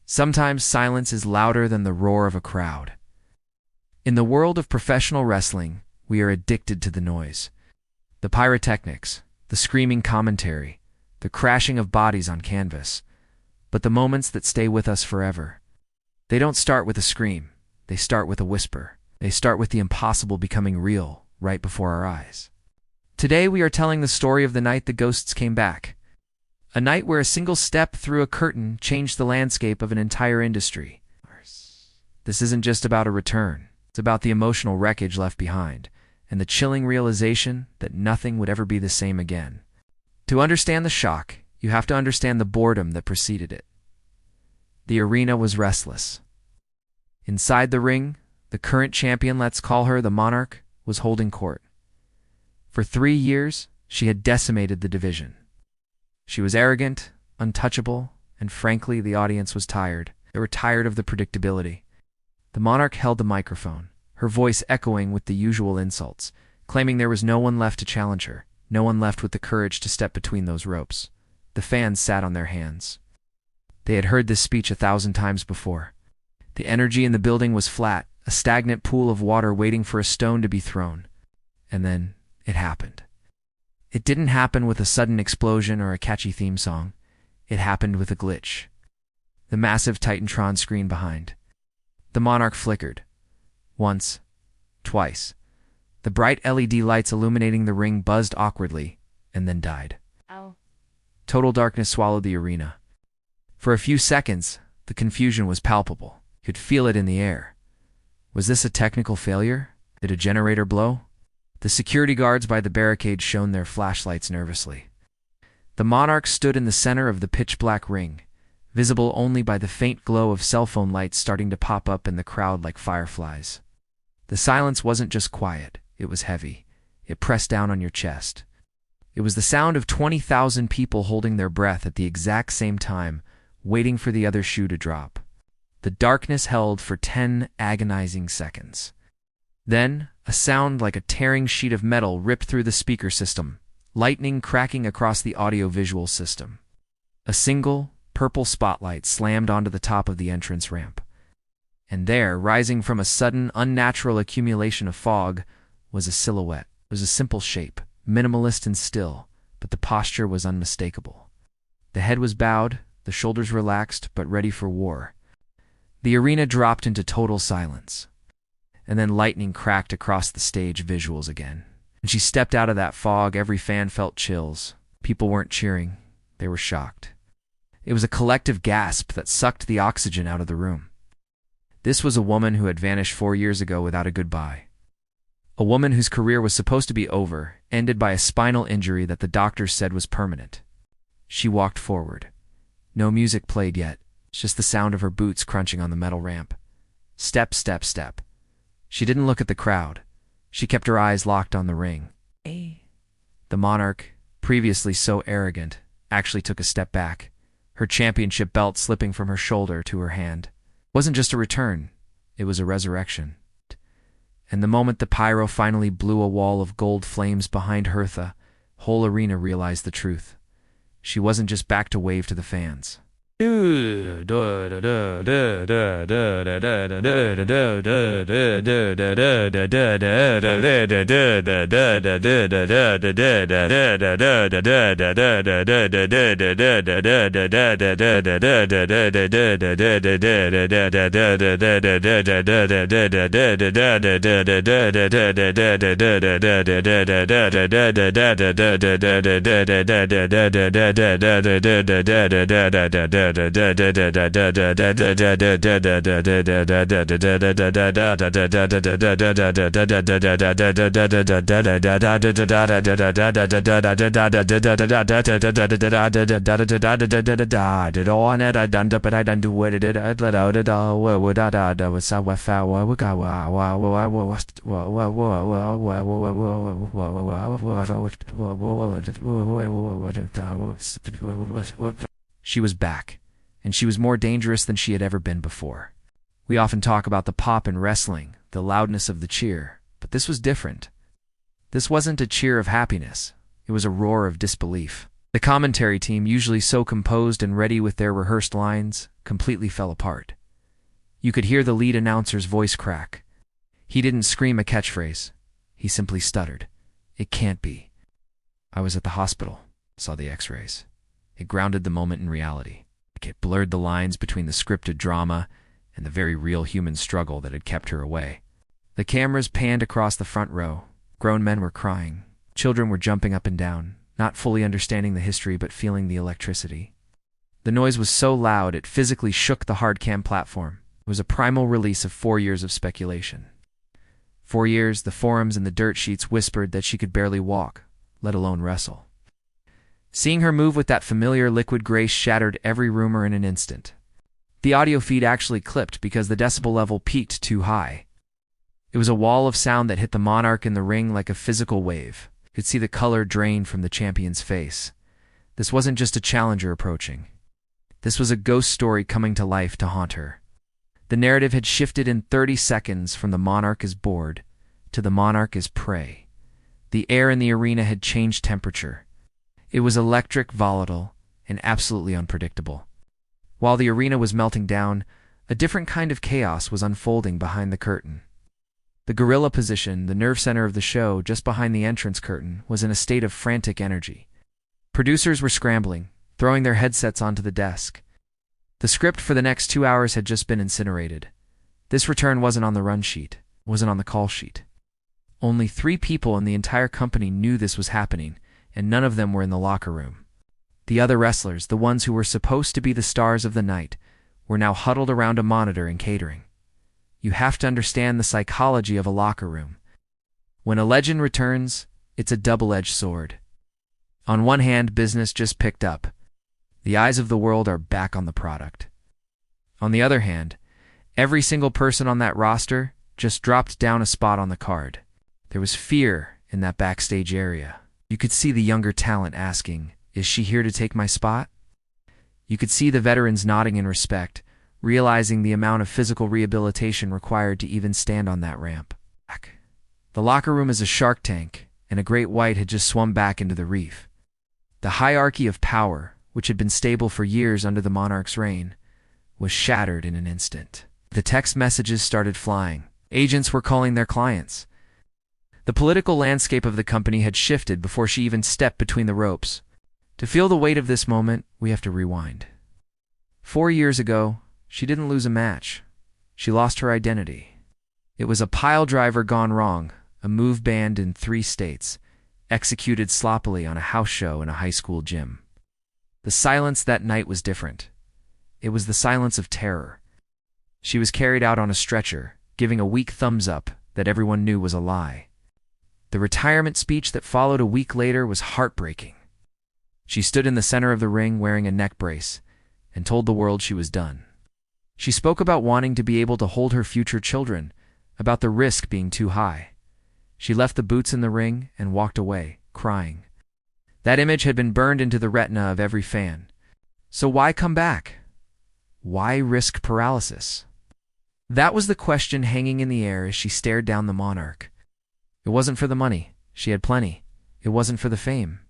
Sometimes silence is louder than the roar of a crowd. In the world of professional wrestling, we are addicted to the noise. The pyrotechnics, the screaming commentary, the crashing of bodies on canvas. But the moments that stay with us forever, they don't start with a scream. They start with a whisper. They start with the impossible becoming real right before our eyes. Today we are telling the story of the night the ghosts came back. A night where a single step through a curtain changed the landscape of an entire industry. This isn't just about a return. It's about the emotional wreckage left behind, and the chilling realization that nothing would ever be the same again. To understand the shock, you have to understand the boredom that preceded it. The arena was restless. Inside the ring, the current champion, let's call her the Monarch, was holding court. For 3 years, she had decimated the division. She was arrogant, untouchable, and frankly, the audience was tired. They were tired of the predictability. The Monarch held the microphone, her voice echoing with the usual insults, claiming there was no one left to challenge her, no one left with the courage to step between those ropes. The fans sat on their hands. They had heard this speech 1,000 times before. The energy in the building was flat, a stagnant pool of water waiting for a stone to be thrown. And then it happened. It didn't happen with a sudden explosion or a catchy theme song. It happened with a glitch. The massive Titantron screen behind. The Monarch flickered. Once. Twice. The bright LED lights illuminating the ring buzzed awkwardly, and then died. Ow. Total darkness swallowed the arena. For a few seconds, the confusion was palpable. You could feel it in the air. Was this a technical failure? Did a generator blow? The security guards by the barricade shone their flashlights nervously. The Monarch stood in the center of the pitch-black ring, visible only by the faint glow of cell phone lights starting to pop up in the crowd like fireflies. The silence wasn't just quiet, it was heavy. It pressed down on your chest. It was the sound of 20,000 people holding their breath at the exact same time, waiting for the other shoe to drop. The darkness held for 10 agonizing seconds. Then, a sound like a tearing sheet of metal ripped through the speaker system, lightning cracking across the audio-visual system. A single, purple spotlight slammed onto the top of the entrance ramp. And there, rising from a sudden, unnatural accumulation of fog, was a silhouette. It was a simple shape, minimalist and still, but the posture was unmistakable. The head was bowed, the shoulders relaxed, but ready for war. The arena dropped into total silence. And then lightning cracked across the stage visuals again. When she stepped out of that fog, every fan felt chills. People weren't cheering. They were shocked. It was a collective gasp that sucked the oxygen out of the room. This was a woman who had vanished 4 years ago without a goodbye. A woman whose career was supposed to be over, ended by a spinal injury that the doctors said was permanent. She walked forward. No music played yet, just the sound of her boots crunching on the metal ramp. Step, step, step. She didn't look at the crowd. She kept her eyes locked on the ring. The Monarch, previously so arrogant, actually took a step back, her championship belt slipping from her shoulder to her hand. It wasn't just a return, it was a resurrection. And the moment the pyro finally blew a wall of gold flames behind her, the whole arena realized the truth. She wasn't just back to wave to the fans. She was back, and she was more dangerous than she had ever been before. We often talk about the pop in wrestling, the loudness of the cheer, but this was different. This wasn't a cheer of happiness, it was a roar of disbelief. The commentary team, usually so composed and ready with their rehearsed lines, completely fell apart. You could hear the lead announcer's voice crack. He didn't scream a catchphrase. He simply stuttered. "It can't be. I was at the hospital, saw the x-rays." It grounded the moment in reality. It blurred the lines between the scripted drama and the very real human struggle that had kept her away. The cameras panned across the front row. Grown men were crying. Children were jumping up and down, not fully understanding the history but feeling the electricity. The noise was so loud it physically shook the hardcam platform. It was a primal release of 4 years of speculation. 4 years, the forums and the dirt sheets whispered that she could barely walk, let alone wrestle. Seeing her move with that familiar liquid grace shattered every rumor in an instant. The audio feed actually clipped because the decibel level peaked too high. It was a wall of sound that hit the monarch in the ring like a physical wave. You could see the color drain from the champion's face. This wasn't just a challenger approaching. This was a ghost story coming to life to haunt her. The narrative had shifted in 30 seconds from the monarch is bored to the monarch is prey. The air in the arena had changed temperature. It was electric, volatile, and absolutely unpredictable. While the arena was melting down, a different kind of chaos was unfolding behind the curtain. The gorilla position, the nerve center of the show, just behind the entrance curtain, was in a state of frantic energy. Producers were scrambling, throwing their headsets onto the desk. The script for the next 2 hours had just been incinerated. This return wasn't on the run sheet, wasn't on the call sheet. Only 3 people in the entire company knew this was happening, and none of them were in the locker room. The other wrestlers, the ones who were supposed to be the stars of the night, were now huddled around a monitor and catering. You have to understand the psychology of a locker room. When a legend returns, it's a double-edged sword. On one hand, business just picked up. The eyes of the world are back on the product. On the other hand, every single person on that roster just dropped down a spot on the card. There was fear in that backstage area. You could see the younger talent asking, "Is she here to take my spot?" You could see the veterans nodding in respect, realizing the amount of physical rehabilitation required to even stand on that ramp. The locker room is a shark tank, and a great white had just swum back into the reef. The hierarchy of power, which had been stable for years under the monarch's reign, was shattered in an instant. The text messages started flying. Agents were calling their clients. The political landscape of the company had shifted before she even stepped between the ropes. To feel the weight of this moment, we have to rewind. 4 years ago, she didn't lose a match. She lost her identity. It was a pile driver gone wrong, a move banned in 3 states, executed sloppily on a house show in a high school gym. The silence that night was different. It was the silence of terror. She was carried out on a stretcher, giving a weak thumbs up that everyone knew was a lie. The retirement speech that followed a week later was heartbreaking. She stood in the center of the ring wearing a neck brace and told the world she was done. She spoke about wanting to be able to hold her future children, about the risk being too high. She left the boots in the ring and walked away, crying. That image had been burned into the retina of every fan. So why come back? Why risk paralysis? That was the question hanging in the air as she stared down the monarch. It wasn't for the money. She had plenty. It wasn't for the fame.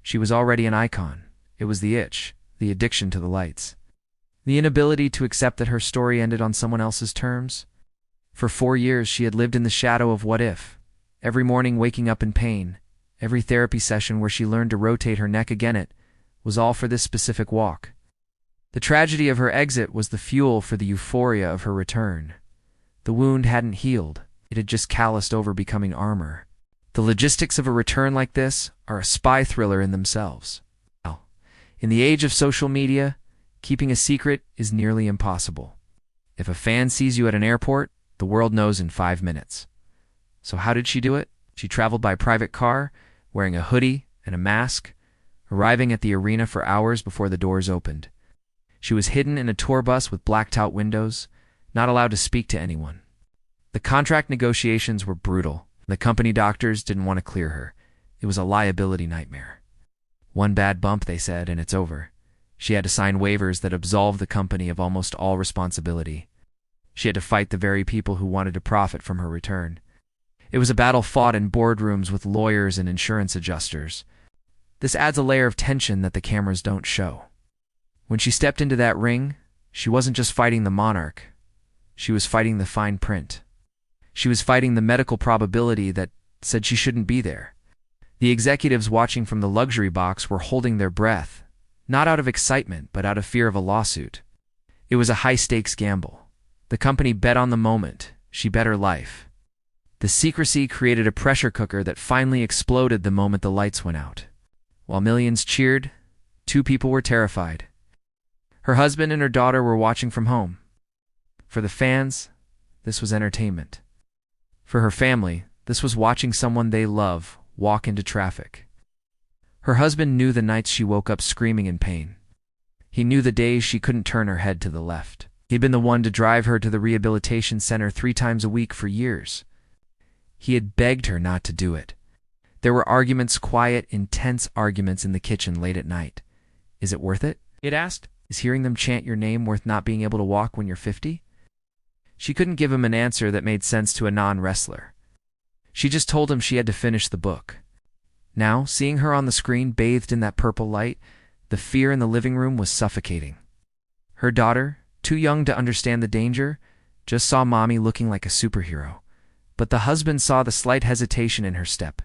She was already an icon. It was the itch, the addiction to the lights. The inability to accept that her story ended on someone else's terms. For 4 years she had lived in the shadow of what if. Every morning waking up in pain, every therapy session where she learned to rotate her neck again, it was all for this specific walk. The tragedy of her exit was the fuel for the euphoria of her return. The wound hadn't healed. It had just calloused over, becoming armor. The logistics of a return like this are a spy thriller in themselves. In the age of social media, keeping a secret is nearly impossible. If a fan sees you at an airport, the world knows in 5 minutes. So how did she do it? She traveled by private car, wearing a hoodie and a mask, arriving at the arena for hours before the doors opened. She was hidden in a tour bus with blacked-out windows, not allowed to speak to anyone. The contract negotiations were brutal. The company doctors didn't want to clear her. It was a liability nightmare. One bad bump, they said, and it's over. She had to sign waivers that absolved the company of almost all responsibility. She had to fight the very people who wanted to profit from her return. It was a battle fought in boardrooms with lawyers and insurance adjusters. This adds a layer of tension that the cameras don't show. When she stepped into that ring, she wasn't just fighting the monarch. She was fighting the fine print. She was fighting the medical probability that said she shouldn't be there. The executives watching from the luxury box were holding their breath, not out of excitement, but out of fear of a lawsuit. It was a high-stakes gamble. The company bet on the moment. She bet her life. The secrecy created a pressure cooker that finally exploded the moment the lights went out. While millions cheered, two people were terrified. Her husband and her daughter were watching from home. For the fans, this was entertainment. For her family, this was watching someone they love walk into traffic. Her husband knew the nights she woke up screaming in pain. He knew the days she couldn't turn her head to the left. He'd been the one to drive her to the rehabilitation center 3 times a week for years. He had begged her not to do it. There were arguments, quiet, intense arguments in the kitchen late at night. Is it worth it? He had asked. Is hearing them chant your name worth not being able to walk when you're 50? She couldn't give him an answer that made sense to a non-wrestler. She just told him she had to finish the book. Now, seeing her on the screen bathed in that purple light, the fear in the living room was suffocating. Her daughter, too young to understand the danger, just saw mommy looking like a superhero. But the husband saw the slight hesitation in her step.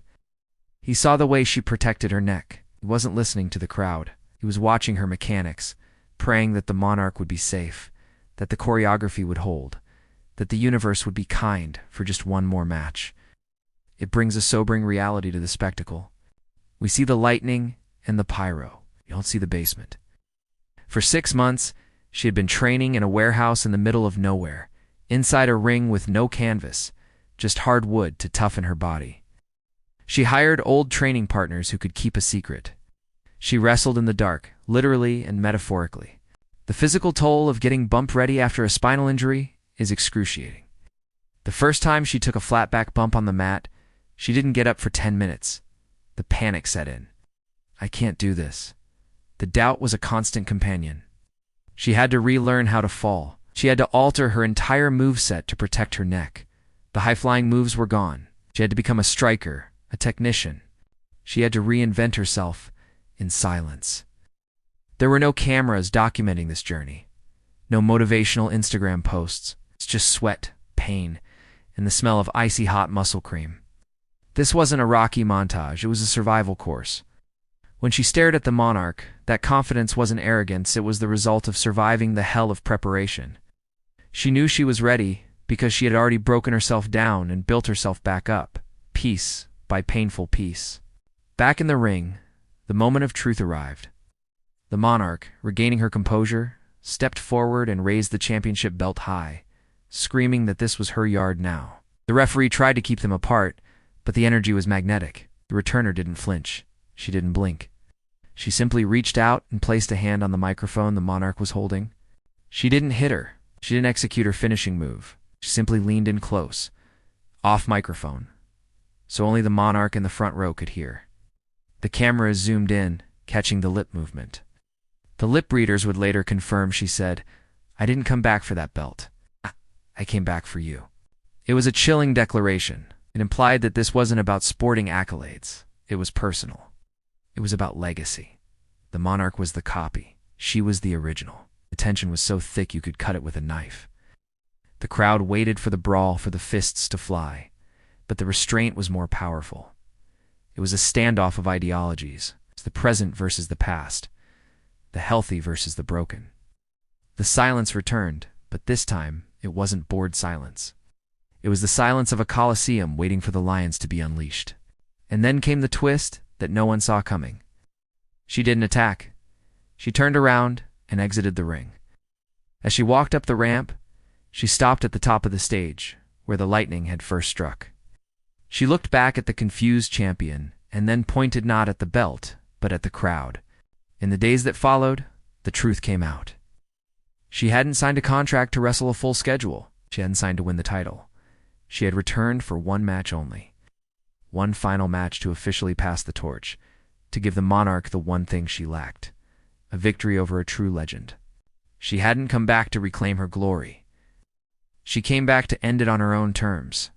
He saw the way she protected her neck. He wasn't listening to the crowd. He was watching her mechanics, praying that the monarch would be safe, that the choreography would hold, that the universe would be kind for just one more match. It brings a sobering reality to the spectacle. We see the lightning and the pyro. You don't see the basement. For 6 months, she had been training in a warehouse in the middle of nowhere, inside a ring with no canvas, just hard wood to toughen her body. She hired old training partners who could keep a secret. She wrestled in the dark, literally and metaphorically. The physical toll of getting bump ready after a spinal injury is excruciating. The first time she took a flat back bump on the mat, she didn't get up for 10 minutes. The panic set in. I can't do this. The doubt was a constant companion. She had to relearn how to fall. She had to alter her entire moveset to protect her neck. The high-flying moves were gone. She had to become a striker, a technician. She had to reinvent herself in silence. There were no cameras documenting this journey. No motivational Instagram posts. It's just sweat, pain, and the smell of icy hot muscle cream. This wasn't a Rocky montage, it was a survival course. When she stared at the monarch, that confidence wasn't arrogance, it was the result of surviving the hell of preparation. She knew she was ready because she had already broken herself down and built herself back up, piece by painful piece. Back in the ring, the moment of truth arrived. The monarch, regaining her composure, stepped forward and raised the championship belt high, screaming that this was her yard now. The referee tried to keep them apart, but the energy was magnetic. The returner didn't flinch. She didn't blink. She simply reached out and placed a hand on the microphone the monarch was holding. She didn't hit her. She didn't execute her finishing move. She simply leaned in close, off microphone, so only the monarch in the front row could hear. The camera zoomed in, catching the lip movement. The lip readers would later confirm she said, "I didn't come back for that belt. I came back for you." It was a chilling declaration. It implied that this wasn't about sporting accolades. It was personal. It was about legacy. The monarch was the copy. She was the original. The tension was so thick you could cut it with a knife. The crowd waited for the brawl, for the fists to fly. But the restraint was more powerful. It was a standoff of ideologies. It's the present versus the past. The healthy versus the broken. The silence returned, but this time it wasn't bored silence. It was the silence of a coliseum waiting for the lions to be unleashed. And then came the twist that no one saw coming. She didn't attack. She turned around and exited the ring. As she walked up the ramp, she stopped at the top of the stage, where the lightning had first struck. She looked back at the confused champion, and then pointed not at the belt, but at the crowd. In the days that followed, the truth came out. She hadn't signed a contract to wrestle a full schedule. She hadn't signed to win the title. She had returned for one match only. One final match to officially pass the torch, to give the monarch the one thing she lacked, a victory over a true legend. She hadn't come back to reclaim her glory. She came back to end it on her own terms.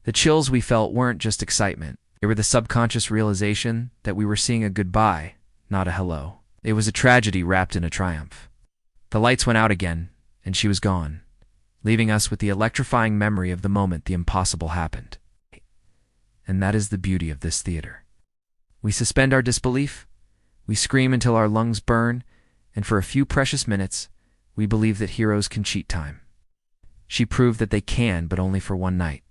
The chills we felt weren't just excitement. They were the subconscious realization that we were seeing a goodbye, not a hello. It was a tragedy wrapped in a triumph. The lights went out again, and she was gone, leaving us with the electrifying memory of the moment the impossible happened. And that is the beauty of this theater. We suspend our disbelief, we scream until our lungs burn, and for a few precious minutes, we believe that heroes can cheat time. She proved that they can, but only for one night.